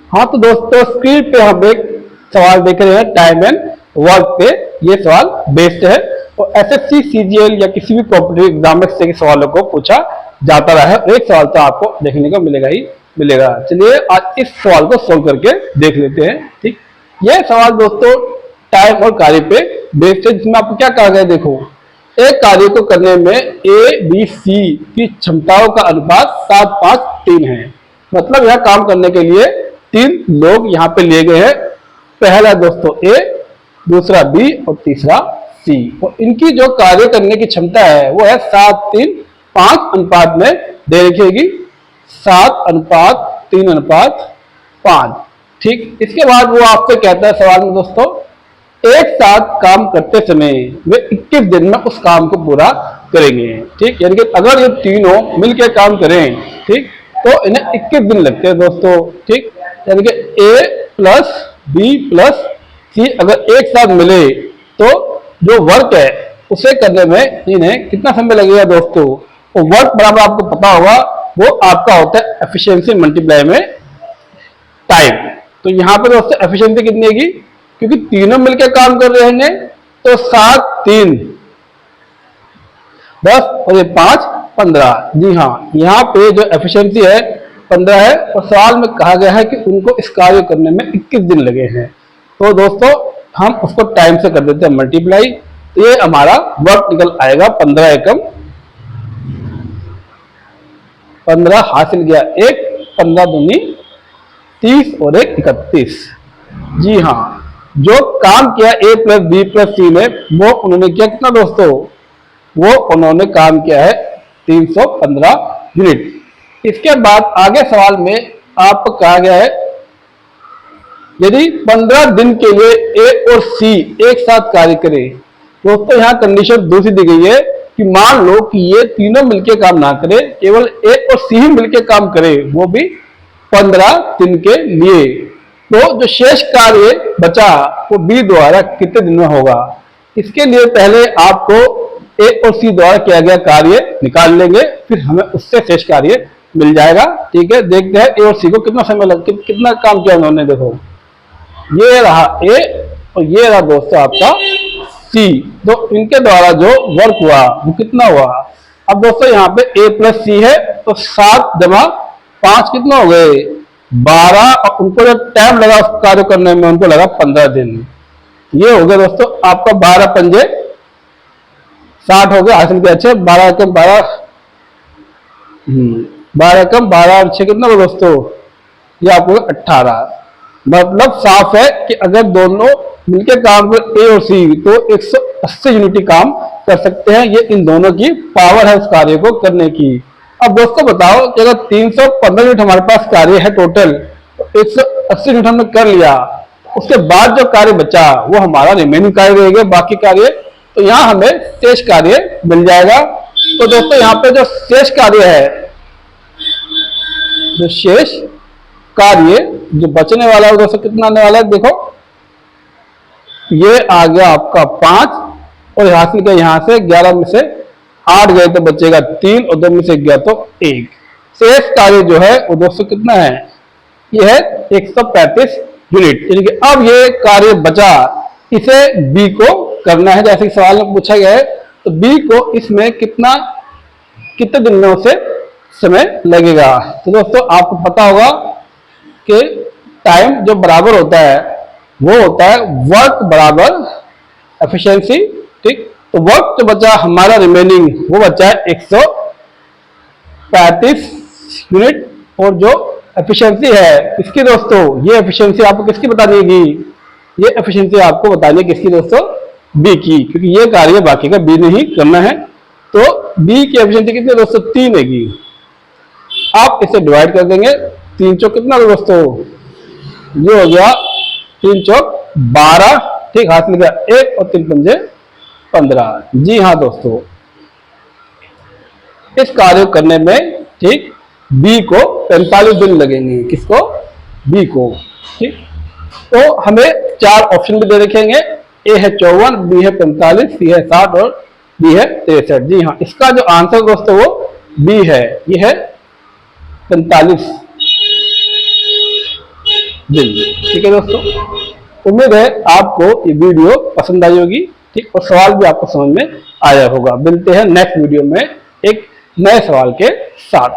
हाँ तो दोस्तों स्क्रीन पे हम एक सवाल देख रहे हैं टाइम एंड वर्क पे। ये सवाल बेस्ड है और एसएससी सीजीएल या किसी भी कॉम्पिटिटिव एग्जाम में से सवालों को पूछा जाता रहा है। एक सवाल तो आपको देखने को मिलेगा ही मिलेगा। चलिए आज इस सवाल को सोल्व करके देख लेते हैं। ठीक, ये सवाल दोस्तों टाइम और कार्य पे बेस्ड है, जिसमें आपको क्या कहा गया, देखो एक कार्य को करने में ए बी सी की क्षमताओं का अनुपात 7-5-3 है। मतलब यह काम करने के लिए 3 लोग यहाँ पे लिए गए हैं। पहला दोस्तों ए, दूसरा बी और तीसरा सी। और इनकी जो कार्य करने की क्षमता है वो है 7-3-5 अनुपात में दे रखेगी, 7:3:5। ठीक, इसके बाद वो आपसे कहता है सवाल में दोस्तों, एक साथ काम करते समय वे 21 दिन में उस काम को पूरा करेंगे। ठीक, यानी कि अगर ये तीनों मिलकर काम करें, ठीक, तो इन्हें 21 दिन लगते हैं दोस्तों। ठीक, यानी कि ए प्लस बी प्लस सी अगर एक साथ मिले तो जो वर्क है उसे करने में इन्हें कितना समय लगेगा दोस्तों। तो वर्क बराबर आपको पता होगा वो आपका होता है एफिशिएंसी मल्टीप्लाई में टाइम। तो यहाँ पे दोस्तों एफिशिएंसी कितनी होगी, क्योंकि तीनों मिलकर काम कर रहे हैं तो 7-3 10 और ये 5 15। जी हाँ, यहाँ पे जो एफिशिएंसी है 15 है और सवाल में कहा गया है कि उनको इस कार्य करने में 21 दिन लगे हैं। तो दोस्तों हम उसको टाइम से कर देते हैं मल्टीप्लाई, तो ये हमारा वर्क निकल आएगा 15 एकम 15 हासिल गया 1, 15 दूनी 30 और 1 31। जी हाँ, जो काम किया ए प्लस बी प्लस सी ने वो उन्होंने किया कितना दोस्तों, वो उन्होंने काम किया है 315 यूनिट। इसके बाद आगे सवाल में आपको कहा गया है यदि 15 दिन के लिए ए और सी एक साथ कार्य करें। दोस्तों यहाँ कंडीशन दूसरी दी गई है कि मान लो कि ये तीनों मिलकर काम ना करे, केवल ए और सी ही मिलकर काम करे, वो भी 15 दिन के लिए। तो जो शेष कार्य बचा वो बी द्वारा कितने दिन में होगा। इसके लिए पहले आपको ए और सी द्वारा किया गया कार्य निकाल लेंगे, फिर हमें उससे शेष कार्य मिल जाएगा। ठीक है, देखते हैं ए और सी को कितना समय कितना काम किया उन्होंने। देखो ये रहा ए और ये रहा दोस्तों आपका सी, तो इनके द्वारा जो वर्क हुआ वो कितना हुआ। अब दोस्तों यहाँ पे ए प्लस सी है तो 7 जमा 5 कितना हो गए 12, और उनको जो टाइम लगा उस कार्य करने में उनको लगा 15 दिन। ये हो गया दोस्तों आपका 12 पंजे 60 हो गया हासिल किया। अच्छे 12 कम 12 12 कम 12 अच्छे कितना हो दोस्तों, ये आपको 18। मतलब साफ है कि अगर दोनों मिलकर काम कर ए और सी तो 180 यूनिट काम कर सकते हैं। ये इन दोनों की पावर है उस कार्य को करने की। अब दोस्तों बताओ कि अगर 315 यूनिट हमारे पास कार्य है टोटल, तो 180 यूनिट हमने कर लिया, उसके बाद जो कार्य बचा वो हमारा रिमेनिंग कार्य रहेगा, बाकी कार्य। तो यहाँ हमें शेष कार्य मिल जाएगा। तो दोस्तों यहाँ पे जो शेष कार्य है, जो शेष कार्य जो बचने वाला है दोस्तों कितना आने वाला है, देखो ये आ गया आपका 5 और हासिल किया यहाँ से 11 में से 8 गए तो बचेगा 3 और 2 में से गया तो 1। शेष कार्य जो है वो दोस्तों कितना है, ये है 135 यूनिट। यानी कि अब ये कार्य बचा, इसे बी को करना है जैसे कि सवाल में पूछा गया है। तो बी को इसमें कितने दिन में उसे समय लगेगा। तो दोस्तों आपको पता होगा कि टाइम जो बराबर होता है वो होता है वर्क बराबर एफिशिएंसी। ठीक, तो वर्क जो बचा हमारा रिमेनिंग वो बचा है 135 यूनिट। और जो एफिशिएंसी है इसकी दोस्तों, ये एफिशिएंसी आपको किसकी बतानी होगी, ये एफिशिएंसी आपको बतानी है किसकी दोस्तों, बी की, क्योंकि ये कार्य बाकी का बी ने ही करना है। तो बी की एफिशिएंसी कितनी दोस्तों 3 होगी। आप इसे डिवाइड कर देंगे, 3 चौक कितना दोस्तों, ये हो गया 3 चौक 12। ठीक, हासिल गया 1 और 3 पंजे 15। जी हाँ दोस्तों, इस कार्य करने में ठीक बी को 45 दिन लगेंगे। किसको, बी को। ठीक, तो हमें 4 ऑप्शन भी दे रखेंगे, ए है 54, बी है 45, सी है 60 और डी है 63। जी हाँ, इसका जो आंसर दोस्तों वो बी है, ये है 45 दिन। ठीक है दोस्तों, उम्मीद है आपको ये वीडियो पसंद आई होगी, ठीक, और सवाल भी आपको समझ में आया होगा। मिलते हैं नेक्स्ट वीडियो में एक नए सवाल के साथ।